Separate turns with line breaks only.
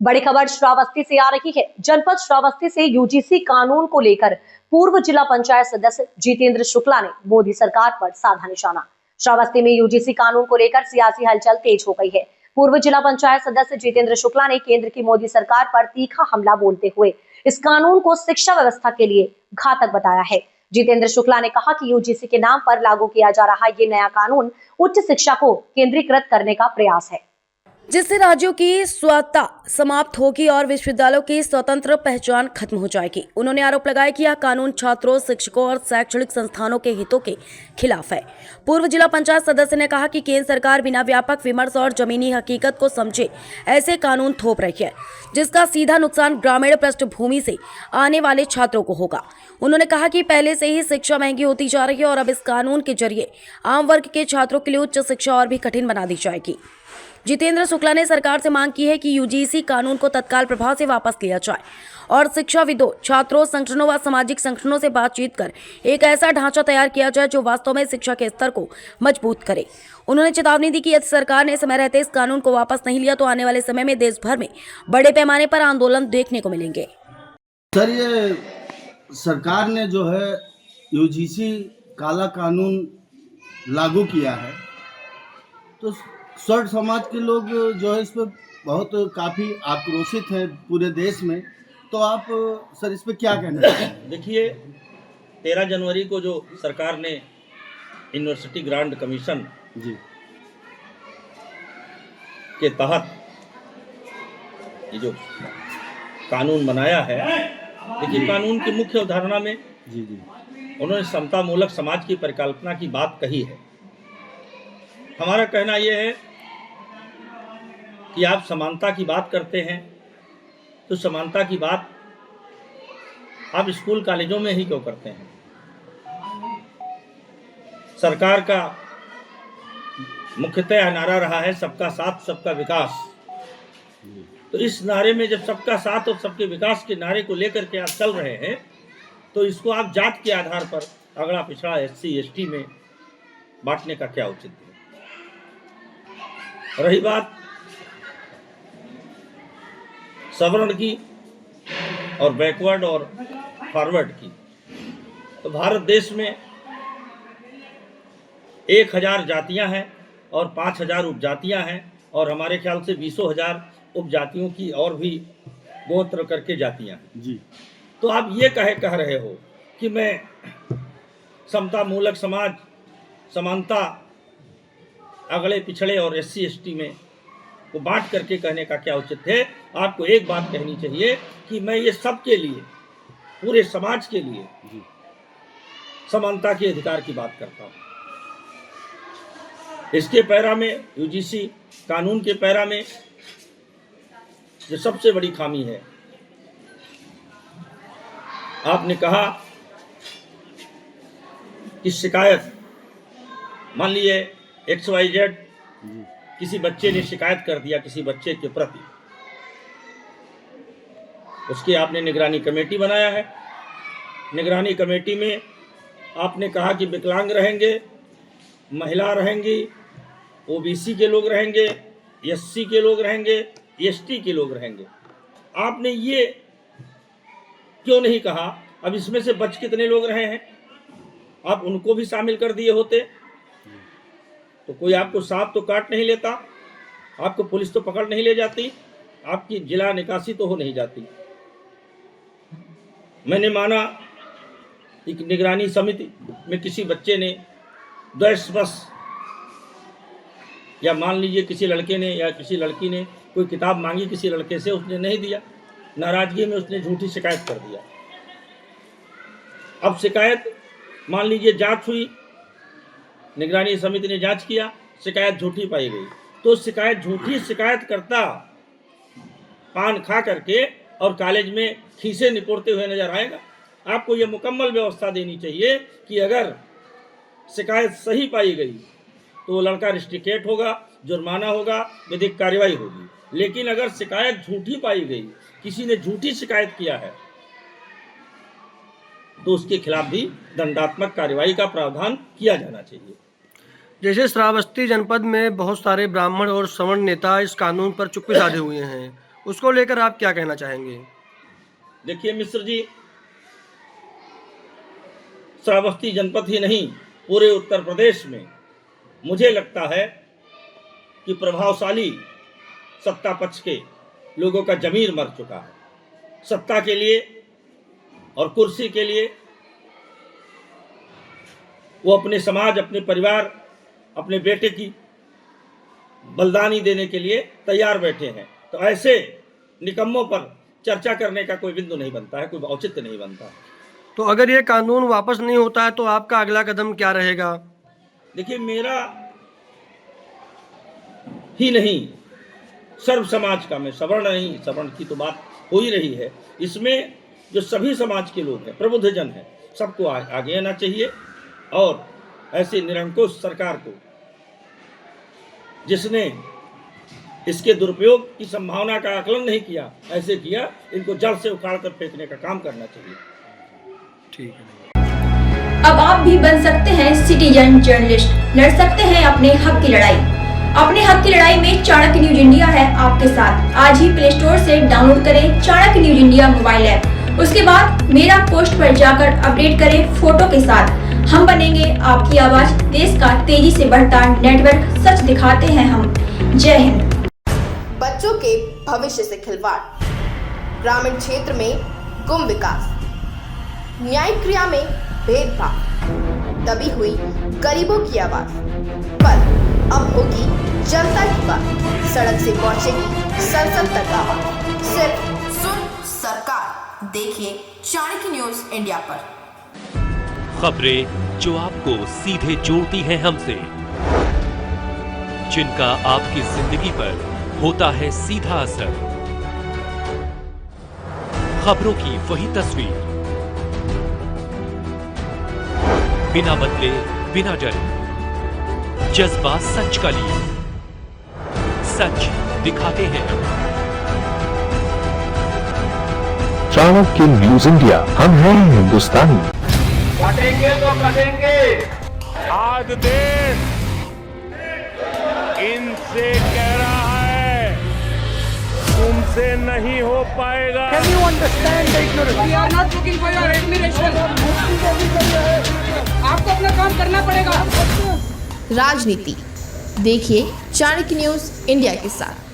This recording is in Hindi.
बड़ी खबर श्रावस्ती से आ रही है। जनपद श्रावस्ती से यूजीसी कानून को लेकर पूर्व जिला पंचायत सदस्य जितेंद्र शुक्ला ने मोदी सरकार पर साधा निशाना। श्रावस्ती में यूजीसी कानून को लेकर सियासी हलचल तेज हो गई है। पूर्व जिला पंचायत सदस्य जितेंद्र शुक्ला ने केंद्र की मोदी सरकार पर तीखा हमला बोलते हुए इस कानून को शिक्षा व्यवस्था के लिए घातक बताया है। जितेंद्र शुक्ला ने कहा कि यूजीसी के नाम पर लागू किया जा रहा ये नया कानून उच्च शिक्षा को केंद्रीकृत करने का प्रयास है,
जिससे राज्यों की स्वायत्तता समाप्त होगी और विश्वविद्यालयों की स्वतंत्र पहचान खत्म हो जाएगी। उन्होंने आरोप लगाया कि यह कानून छात्रों, शिक्षकों और शैक्षणिक संस्थानों के हितों के खिलाफ है। पूर्व जिला पंचायत सदस्य ने कहा कि केंद्र सरकार बिना व्यापक विमर्श और जमीनी हकीकत को समझे ऐसे कानून थोप रही है, जिसका सीधा नुकसान ग्रामीण पृष्ठभूमि से आने वाले छात्रों को होगा। उन्होंने कहा कि पहले से ही शिक्षा महंगी होती जा रही है और अब इस कानून के जरिए आम वर्ग के छात्रों के लिए उच्च शिक्षा और भी कठिन बना दी जाएगी। जितेंद्र शुक्ला ने सरकार से मांग की है कि यूजीसी कानून को तत्काल प्रभाव से वापस लिया जाए और शिक्षाविदों, छात्रों, संगठनों व सामाजिक संगठनों से बातचीत कर एक ऐसा ढांचा तैयार किया जाए जो वास्तव में शिक्षा के स्तर को मजबूत करे। उन्होंने चेतावनी दी कि यदि सरकार ने समय रहते इस कानून को वापस नहीं लिया तो आने वाले समय में देश भर में बड़े पैमाने पर आंदोलन देखने को मिलेंगे।
सर, ये सरकार ने जो है यूजीसी काला कानून लागू किया है, तो स्वर्ण समाज के लोग जो है इस पर बहुत काफ़ी आक्रोशित हैं पूरे देश में। तो आप सर इस पर क्या कहना चाहते हैं?
देखिए, 13 जनवरी को जो सरकार ने यूनिवर्सिटी ग्रांट कमीशन
जी
के तहत ये जो कानून बनाया है, देखिए कानून की मुख्य अवधारणा में
जी जी
उन्होंने समतामूलक समाज की परिकल्पना की बात कही है। हमारा कहना यह है कि आप समानता की बात करते हैं तो समानता की बात आप स्कूल कॉलेजों में ही क्यों करते हैं? सरकार का मुख्यतः नारा रहा है सबका साथ सबका विकास। तो इस नारे में जब सबका साथ और सबके विकास के नारे को लेकर के आप चल रहे हैं तो इसको आप जात के आधार पर अगड़ा पिछड़ा SC ST में बांटने का क्या औचित्य है? रही बात सवर्ण की और बैकवर्ड और फॉरवर्ड की, तो भारत देश में 1000 जातियां हैं और 5000 उपजातियां हैं और हमारे ख्याल से 20,000 उपजातियों की और भी गोत्र करके जातियां हैं
जी।
तो आप ये कह रहे हो कि मैं समतामूलक समाज, समानता, अगले पिछड़े और SC ST में को बांट करके कहने का क्या उचित है? आपको एक बात कहनी चाहिए कि मैं ये सबके लिए, पूरे समाज के लिए समानता के अधिकार की बात करता हूँ। इसके पैरा में, यूजीसी कानून के पैरा में जो सबसे बड़ी खामी है, आपने कहा कि शिकायत, मान लिए XYZ किसी बच्चे ने शिकायत कर दिया किसी बच्चे के प्रति, उसकी आपने निगरानी कमेटी बनाया है। निगरानी कमेटी में आपने कहा कि विकलांग रहेंगे, महिला रहेंगी, OBC के लोग रहेंगे, SC के लोग रहेंगे, ST के लोग रहेंगे। आपने ये क्यों नहीं कहा? अब इसमें से बच कितने लोग रहे हैं? आप उनको भी शामिल कर दिए होते तो कोई आपको सांप तो काट नहीं लेता, आपको पुलिस तो पकड़ नहीं ले जाती, आपकी जिला निकासी तो हो नहीं जाती। मैंने माना एक निगरानी समिति में किसी बच्चे ने द्वेषवश, या मान लीजिए किसी लड़के ने या किसी लड़की ने कोई किताब मांगी किसी लड़के से, उसने नहीं दिया, नाराजगी में उसने झूठी शिकायत कर दिया। अब शिकायत, मान लीजिए जांच हुई, निगरानी समिति ने जांच किया, शिकायत झूठी पाई गई, तो शिकायत झूठी शिकायत करता पान खा करके और कॉलेज में खीसे निपोड़ते हुए नजर आएगा। आपको यह मुकम्मल व्यवस्था देनी चाहिए कि अगर शिकायत सही पाई गई तो वो लड़का रिस्ट्रिकेट होगा, जुर्माना होगा, विधिक कार्रवाई होगी। लेकिन अगर शिकायत झूठी पाई गई, किसी ने झूठी शिकायत किया है, तो उसके खिलाफ भी दंडात्मक कार्रवाई का प्रावधान किया जाना चाहिए।
जैसे श्रावस्ती जनपद में बहुत सारे ब्राह्मण और सवर्ण नेता इस कानून पर चुप्पी साधे हुए हैं, उसको लेकर आप क्या कहना चाहेंगे?
देखिए मिश्र जी, श्रावस्ती जनपद ही नहीं पूरे उत्तर प्रदेश में मुझे लगता है कि प्रभावशाली सत्ता पक्ष के लोगों का जमीर मर चुका है। सत्ता के लिए और कुर्सी के लिए वो अपने समाज, अपने परिवार, अपने बेटे की बलिदानी देने के लिए तैयार बैठे हैं। तो ऐसे निकम्मों पर चर्चा करने का कोई बिंदु नहीं बनता है, कोई औचित्य नहीं बनता है।
तो अगर ये कानून वापस नहीं होता है तो आपका अगला कदम क्या रहेगा?
देखिए, मेरा ही नहीं, सर्व समाज का, मैं सवर्ण नहीं, सवर्ण की तो बात हो ही रही है, इसमें जो सभी समाज के लोग हैं, प्रबुद्धजन हैं, सबको आगे आना चाहिए और ऐसी निरंकुश सरकार को, जिसने इसके दुरुपयोग की संभावना का आकलन नहीं किया, ऐसे किया, इनको जड़ से उखाड़ कर फेंकने का काम करना चाहिए।
ठीक है।
अब आप भी बन सकते हैं सिटीजन जर्नलिस्ट, लड़ सकते हैं अपने हक की लड़ाई। अपने हक की लड़ाई में चाणक्य न्यूज इंडिया है आपके साथ। आज ही प्ले स्टोर से डाउनलोड करें Chanakya news India mobile app. उसके बाद मेरा पोस्ट पर जाकर अपडेट करें फोटो के साथ। हम बनेंगे आपकी आवाज, देश का तेजी से बढ़ता नेटवर्क, सच दिखाते हैं हम। जय हिंद।
बच्चों के भविष्य से खिलवाड़, ग्रामीण क्षेत्र में गुम विकास, न्यायिक क्रिया में भेदभाव, दबी हुई गरीबों की आवाज, पर अब होगी जनता की बात। सड़क से पहुंचेगी संसद तक आवाज। सिर्फ सुन सरकार, देखिए चाणक्य न्यूज इंडिया पर।
खबरें जो आपको सीधे जोड़ती हैं हमसे, जिनका आपकी जिंदगी पर होता है सीधा असर। खबरों की वही तस्वीर, बिना बदले, बिना डरे, जज्बा सच का लिए, सच दिखाते हैं हम।
चाणक्य न्यूज इंडिया, हम हैं हिंदुस्तानी।
कटेंगे तो कटेंगे। आज देश इनसे कह रहा है, तुमसे नहीं हो पाएगा। Can you understand the ignorance? We are not looking for your admiration. आपको अपना काम करना पड़ेगा।
राजनीति देखिए चाणक्य न्यूज इंडिया के साथ।